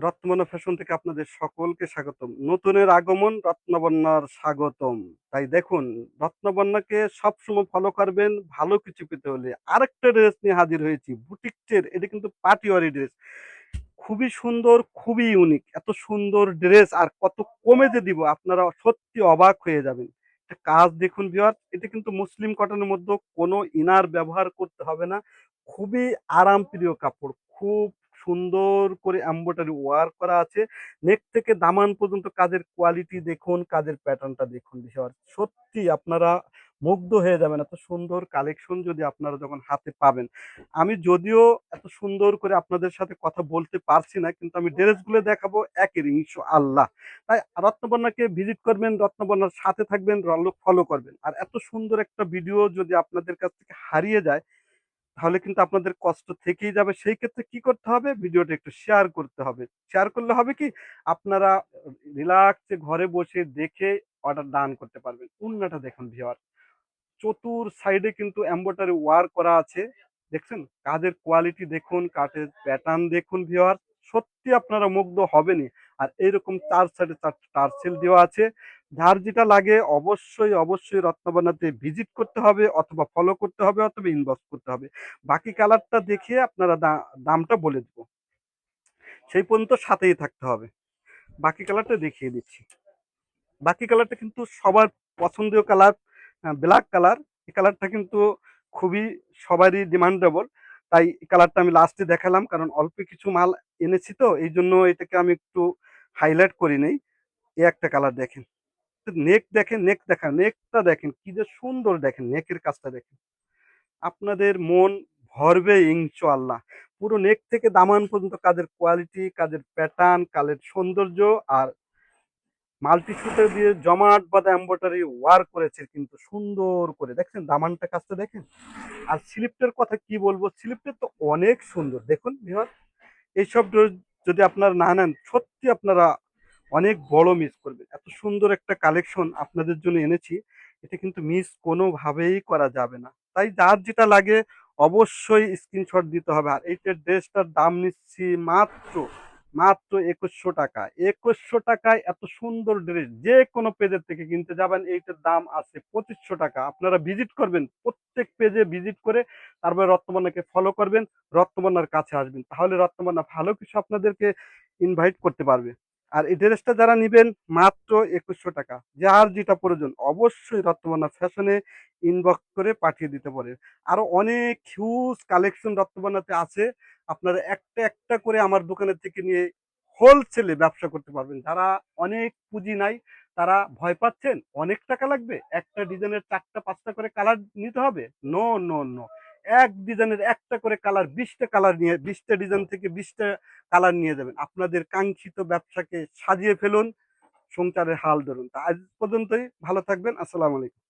রত্নবন্যা fashion থেকে আপনাদের সকলকে স্বাগতম। নতুনের আগমন, রত্নবন্যার স্বাগতম। তাই দেখুন, রত্নবন্যাকে সবসময় ফলো করবেন ভালো কিছু পেতে হলে। আরেকটা ড্রেস নিয়ে হাজির হয়েছি, বুটিকটের। এটা কিন্তু পার্টিওয়ারি ড্রেস। খুবই সুন্দর, খুবই ইউনিক। এত সুন্দর ড্রেস আর কত কমে যে দিব, আপনারা সত্যি অবাক হয়ে যাবেন। এটা কাজ দেখুন ভিউয়ার্স, এটা কিন্তু মুসলিম কটনের মধ্যে কোনো ইনার ব্যবহার করতে হবে না। খুবই আরামপ্রিয় কাপড়। খুব সুন্দর করে এমব্রয়ডারি ওয়ার্ক করা আছে। নেক থেকে দামান পর্যন্ত কাজের কোয়ালিটি দেখুন, কাজের প্যাটার্নটা দেখুন ভিউয়ার্স। সত্যি আপনারা মুগ্ধ হয়ে যাবেন এত সুন্দর কালেকশন যদি আপনারা যখন হাতে পাবেন। আমি যদিও এত সুন্দর করে আপনাদের সাথে কথা বলতে পারছি না, কিন্তু আমি ড্রেসগুলো দেখাবো একের ইনশাআল্লাহ। তাই রত্নবন্যাকে ভিজিট করবেন, রত্নবন্যার সাথে থাকবেন, ফলো করবেন। আর এত সুন্দর একটা ভিডিও যদি আপনাদের কাছ থেকে হারিয়ে যায়, তাহলে কিন্তু আপনাদের কষ্ট থেকেই যাবে। সেই ক্ষেত্রে কি করতে হবে? ভিডিওটা একটু শেয়ার করতে হবে। শেয়ার করলে হবে কি? আপনারা রিল্যাক্সে ঘরে বসে দেখে অর্ডার ডান করতে পারবেন। ওড়নাটা দেখুন ভিউয়ার, চতুর সাইডে কিন্তু এমব্রয়ডারি ওয়ার্ক করা আছে। দেখছেন? কাজের কোয়ালিটি দেখুন, কাজের প্যাটার্ন দেখুন ভিউয়ার। সত্যি আপনারা মুগ্ধ হবেনই। আর এইরকম ৪ সাইডে ৪ টা টার্সেল দেওয়া আছে। যার যেটা লাগে অবশ্যই রত্নবন্যাতে ভিজিট করতে হবে, অথবা ফলো করতে হবে, অথবা ইনবক্স করতে হবে। বাকি কালারটা দেখিয়ে আপনারা দামটা বলে দিব। সেই পর্যন্ত সাথেই থাকতে হবে। বাকি কালারটা দেখিয়ে দিচ্ছি। বাকি কালারটা কিন্তু সবার পছন্দীয় কালার, ব্ল্যাক কালার। এই কালারটা কিন্তু খুবই সবারই ডিমান্ডেবল। তাই এই কালারটা আমি লাস্টে দেখালাম, কারণ অল্প কিছু মাল এনেছি তো এই জন্য এটাকে আমি একটু হাইলাইট করি নেই। এই একটা কালার দেখেন, নেক দেখেন, নেক দেখা, নেকটা দেখেন কি যে সুন্দর, দেখেন নেকের কাজটা দেখেন। আপনাদের মন ভরবে ইনশাআল্লাহ। পুরো নেক থেকে দামান পর্যন্ত কাজের কোয়ালিটি, কাজের প্যাটার্ন, কালের সৌন্দর্য। আর মাল্টি সুতো দিয়ে জমাট বাঁধা এমব্রয়ডারি ওয়ার্ক করেছে কিন্তু সুন্দর করে। দেখছেন দামানটা, কাজটা দেখেন। আর স্লিপটার কথা কি বলবো, স্লিপটা তো অনেক সুন্দর দেখুন ভিউয়ার। এইসব ড্রেস যদি আপনারা না নেন, সত্যি আপনারা অনেক বড় মিস করবেন। এত সুন্দর একটা কালেকশন আপনাদের জন্য এনেছি, এটা কিন্তু মিস কোনোভাবেই করা যাবে না। তাই যার যেটা লাগে অবশ্যই স্ক্রিনশট দিতে হবে। আর এইটার ড্রেসটার দাম নিচ্ছি মাত্র মাত্র ২১০০ টাকা। ২১০০ টাকায় এত সুন্দর ড্রেস যে কোনো পেজের থেকে কিনতে যাবেন, এইটার দাম আছে ২৫০০ টাকা। আপনারা ভিজিট করবেন, প্রত্যেক পেজে ভিজিট করে তারপরে রত্নবন্যাকে ফলো করবেন, রত্নবন্যার কাছে আসবেন। তাহলে রত্নবন্যা ভালো কিছু আপনাদেরকে ইনভাইট করতে পারবে। আর এই ড্রেসটা যারা নিবেন মাত্র ২১০০ টাকা। যার যেটা প্রয়োজন অবশ্যই রত্নবন্যা ফ্যাশনে ইনবক্স করে পাঠিয়ে দিতে পারে। আরো অনেক হিউজ কালেকশন রত্নবন্যাতে আছে। আপনারা একটা একটা করে আমার দোকানের থেকে নিয়ে হোলসেলে ব্যবসা করতে পারবেন। যারা অনেক পুঁজি নাই, তারা ভয় পাচ্ছেন অনেক টাকা লাগবে, একটা ডিজাইনের ৪টা ৫টা করে কালার নিতে হবে। নো নো নো, এক ডিজাইনের একটা করে কালার, ২০টা কালার নিয়ে, ২০টা ডিজাইন থেকে ২০টা কালার নিয়ে যাবেন। আপনাদের কাঙ্ক্ষিত ব্যবসাকে সাজিয়ে ফেলুন, সংসারের হাল ধরুন। তা আজ পর্যন্তই, ভালো থাকবেন। আসসালামু আলাইকুম।